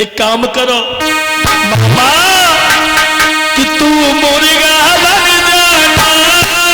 एक काम करो मामा कि तू मुर्गा बन जाना,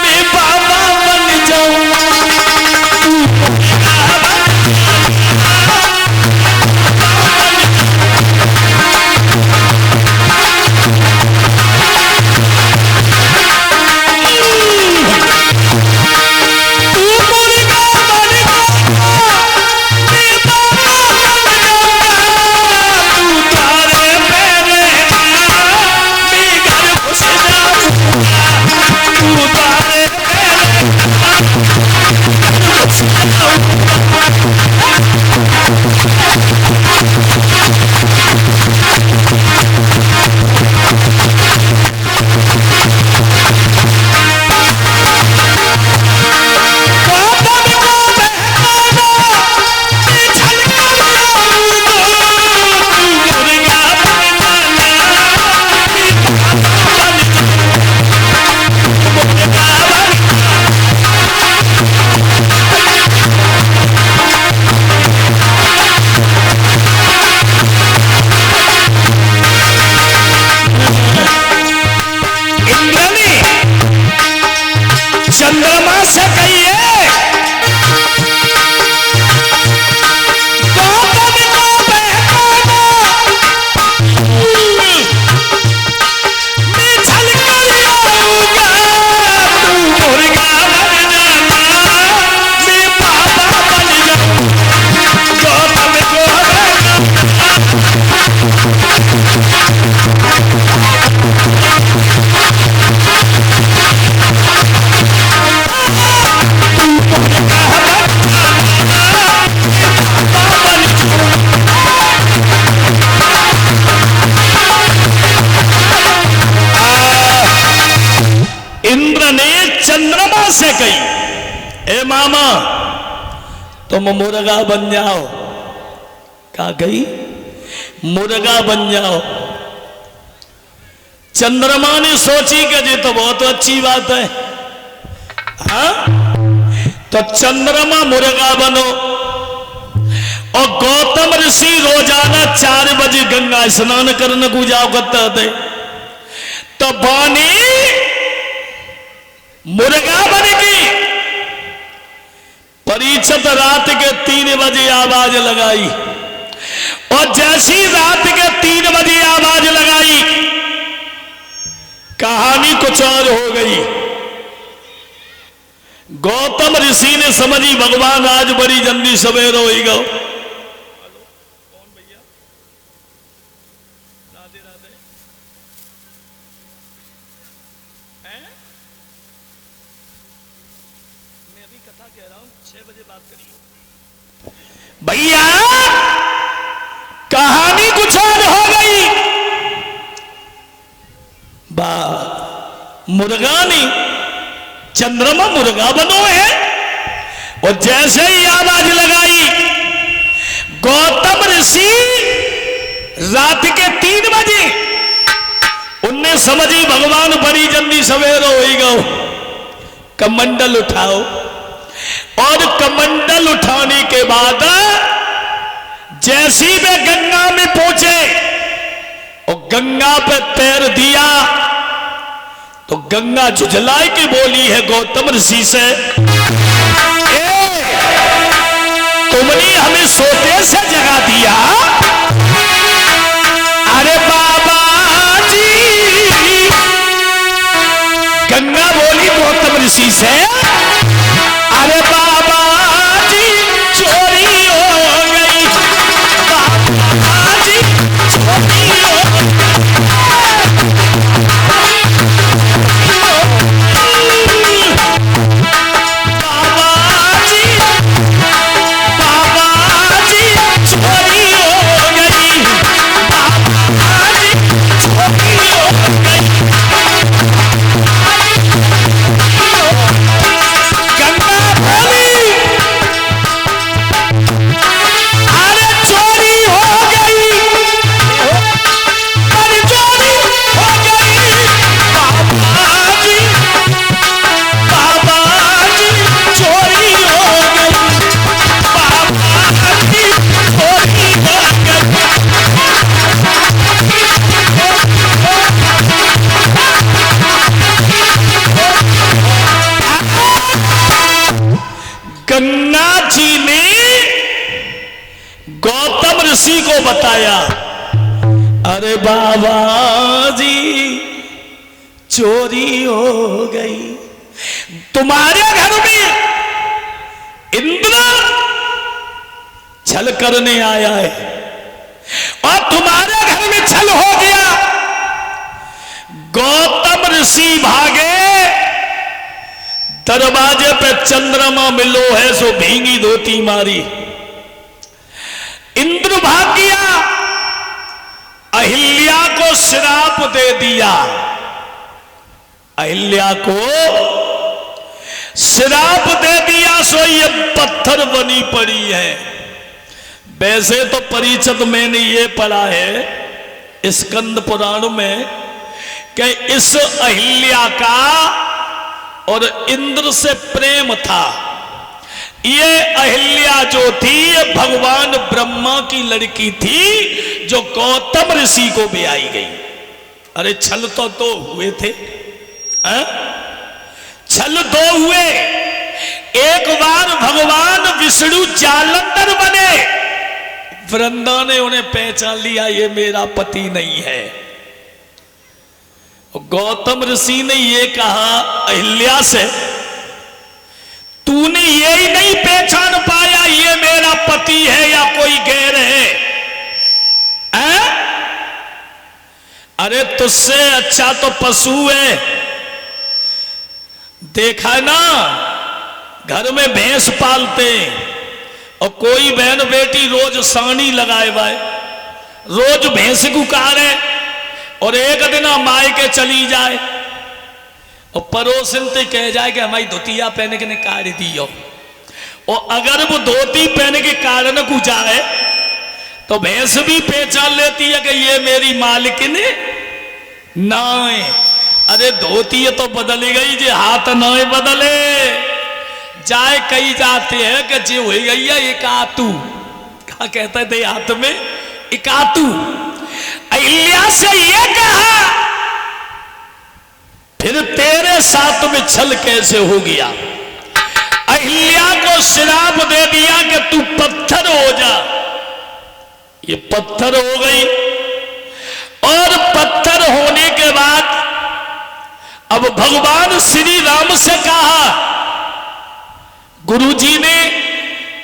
मैं बाबा बन जाऊं। चंद्रमा से कहिए इंद्र ने चंद्रमा से कही ए मामा तुम मुर्गा बन जाओ। क्या कही? मुर्गा बन जाओ। चंद्रमा ने सोची कि ये तो बहुत अच्छी बात है, हाँ? तो चंद्रमा मुर्गा बनो और गौतम ऋषि रोजाना 4 बजे गंगा स्नान करने को जाओ करते थे। तो बानी मुर्गा बनेगी। परीक्षित रात के 3 बजे आवाज लगाई और जैसी रात के 3 बजे आवाज लगाई कहानी कुछ और हो गई। गौतम ऋषि ने समझी भगवान आज बड़ी जल्दी सवेर होएगा। भैया कहानी कुछ और हो गई। बा मुर्गा नहीं चंद्रमा मुर्गा बनो है। और जैसे ही आवाज लगाई गौतम ऋषि रात के 3 बजे उनने समझी भगवान बड़ी जल्दी सवेर होएगा। कमंडल उठाओ और कमंडल उठाने के बाद जैसी वे गंगा में पहुंचे और गंगा पे पैर दिया तो गंगा झुझलाई की बोली है गौतम ऋषि से, तुमने हमें सोते से जगा दिया। अरे बाबा जी, गंगा बोली गौतम ऋषि से, अरे बाबा जी चोरी हो गई, बाबा जी चोरी हो गंगा जी ने गौतम ऋषि को बताया, अरे बाबा जी चोरी हो गई, तुम्हारे घर में इंद्र छल करने आया है और तुम्हारे घर में छल हो गया। गौतम ऋषि भागे, दरवाजे पे चंद्रमा मिलो है सो भींगी धोती मारी। इंद्र भाग गया, अहिल्या को श्राप दे दिया, अहिल्या को श्राप दे दिया सो ये पत्थर बनी पड़ी है। वैसे तो परिचित मैंने ये पढ़ा है स्कंद पुराण में कि इस अहिल्या का और इंद्र से प्रेम था। ये अहिल्या जो थी ये भगवान ब्रह्मा की लड़की थी जो गौतम ऋषि को ब्याई गई। अरे छल तो दो हुए थे, छल दो हुए। एक बार भगवान विष्णु जालंधर बने, वृंदा ने उन्हें पहचान लिया ये मेरा पति नहीं है। गौतम ऋषि ने ये कहा अहिल्या से, तूने ये ही नहीं पहचान पाया ये मेरा पति है या कोई गैर है? अरे तुझसे अच्छा तो पशु है। देखा ना, घर में भैंस पालते और कोई बहन बेटी रोज सानी लगाए भाई, रोज भैंस गुकारे और एक दिन माई के चली जाए और पड़ोसन से कह जाए कि हमारी धोतिया पहने के ने काट दियो, और अगर वो धोती पहने के कारण को जाए तो भैंस भी पहचान लेती है कि ये मेरी मालिकिन ना है। अरे धोती तो बदल गई जे हाथ ना बदले जाए। कई जाते हैं कि जी हो गई है इकातू, क्या कहते थे हाथ में इकातू। अहिल्या से ये कहा, फिर तेरे साथ में छल कैसे हो गया? अहिल्या को श्राप दे दिया कि तू पत्थर हो जा। ये पत्थर हो गई और पत्थर होने के बाद अब भगवान श्री राम से कहा, गुरुजी ने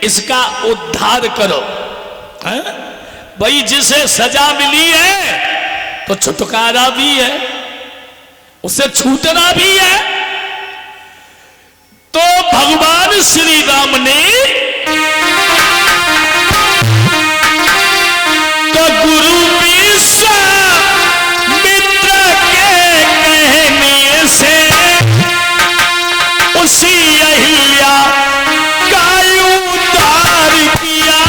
इसका उद्धार करो। भाई जिसे सजा मिली है तो छुटकारा भी है, उसे छूटना भी है। तो भगवान श्री राम ने तो गुरु विश्वामित्र के कहने से उसी अहिल्या का उद्धार किया।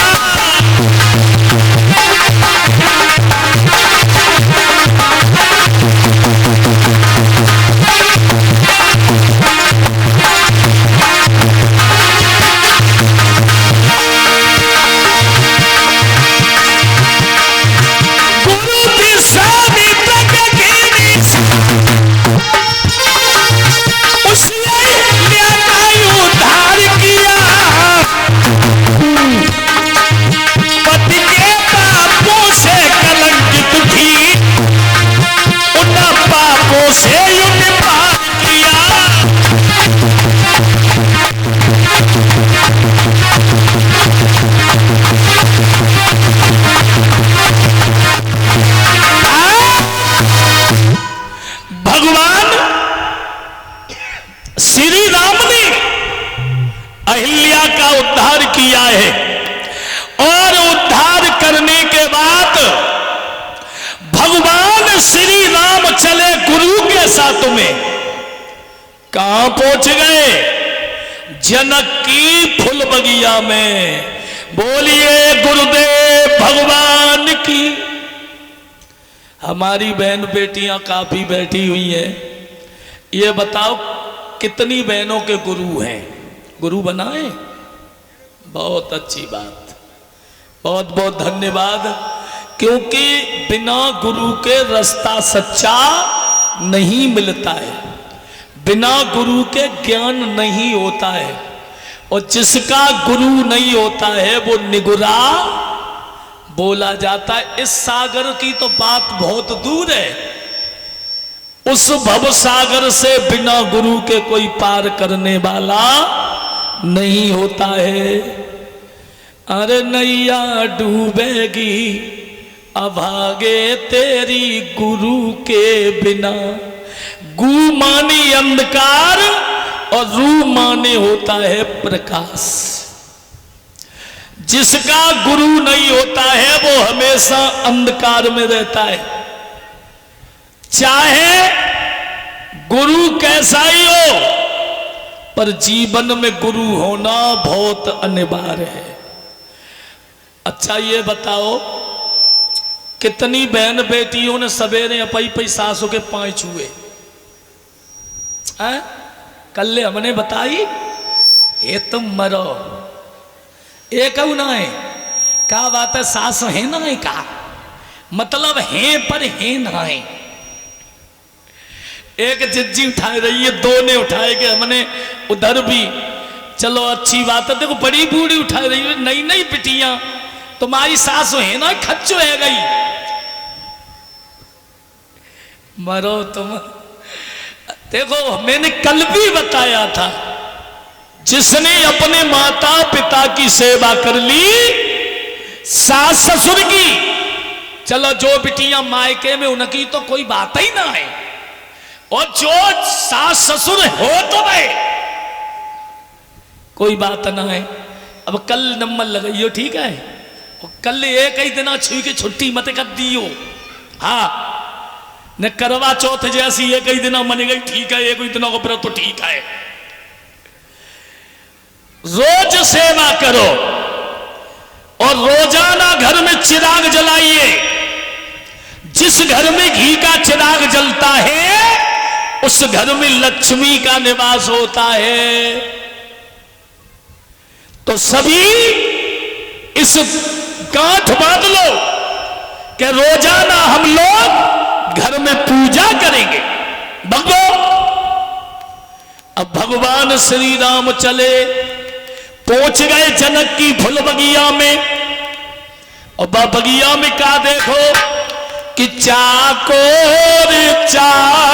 कहां पहुंच गए? जनक की फुल बगिया में। बोलिए गुरुदेव भगवान की। हमारी बहन बेटियां काफी बैठी हुई हैं, ये बताओ कितनी बहनों के गुरु हैं? गुरु बनाए? बहुत अच्छी बात, बहुत बहुत धन्यवाद। क्योंकि बिना गुरु के रास्ता सच्चा नहीं मिलता है, बिना गुरु के ज्ञान नहीं होता है। और जिसका गुरु नहीं होता है वो निगुरा बोला जाता है। इस सागर की तो बात बहुत दूर है। उस भव सागर से बिना गुरु के कोई पार करने वाला नहीं होता है। अरे नैया डूबेगी अभागे तेरी गुरु के बिना। गु माने अंधकार और रू माने होता है प्रकाश। जिसका गुरु नहीं होता है वो हमेशा अंधकार में रहता है। चाहे गुरु कैसा ही हो, पर जीवन में गुरु होना बहुत अनिवार्य है। अच्छा ये बताओ, कितनी बहन बेटियों ने सवेरे अपई सासों के पांव छुए? कल हमने बताई ये तुम मरो, ये कहू ना है का बात है, सास है ना है का मतलब है पर है ना है। एक जिज्जी उठाए रही है, दो ने उठाए के हमने उधर भी, चलो अच्छी बात है। देखो बड़ी बूढ़ी उठाई रही है, नई नई बिटियां तुम्हारी सास है ना, खच्चो है गई, मरो तुम। देखो मैंने कल भी बताया था, जिसने अपने माता पिता की सेवा कर ली, सास ससुर की, चलो जो बिटियां मायके में उनकी तो कोई बात ही ना है, और जो सास ससुर हो तो भाई कोई बात ना है। अब कल नंबर लगाइयो, ठीक है, और कल एक ही दिन छुई के छुट्टी मत कर दियो। हाँ न करवा चौथ जैसी एक ही दिन मन गई, ठीक है, एक ही दिनों को पर तो ठीक है। रोज सेवा करो और रोजाना घर में चिराग जलाइए। जिस घर में घी का चिराग जलता है उस घर में लक्ष्मी का निवास होता है। तो सभी इस गांठ बांध लो कि रोजाना हम लोग घर में पूजा करेंगे। भगो अब भगवान श्री राम चले, पहुंच गए जनक की फुल बगिया में, और बगिया में क्या देखो कि चाकोर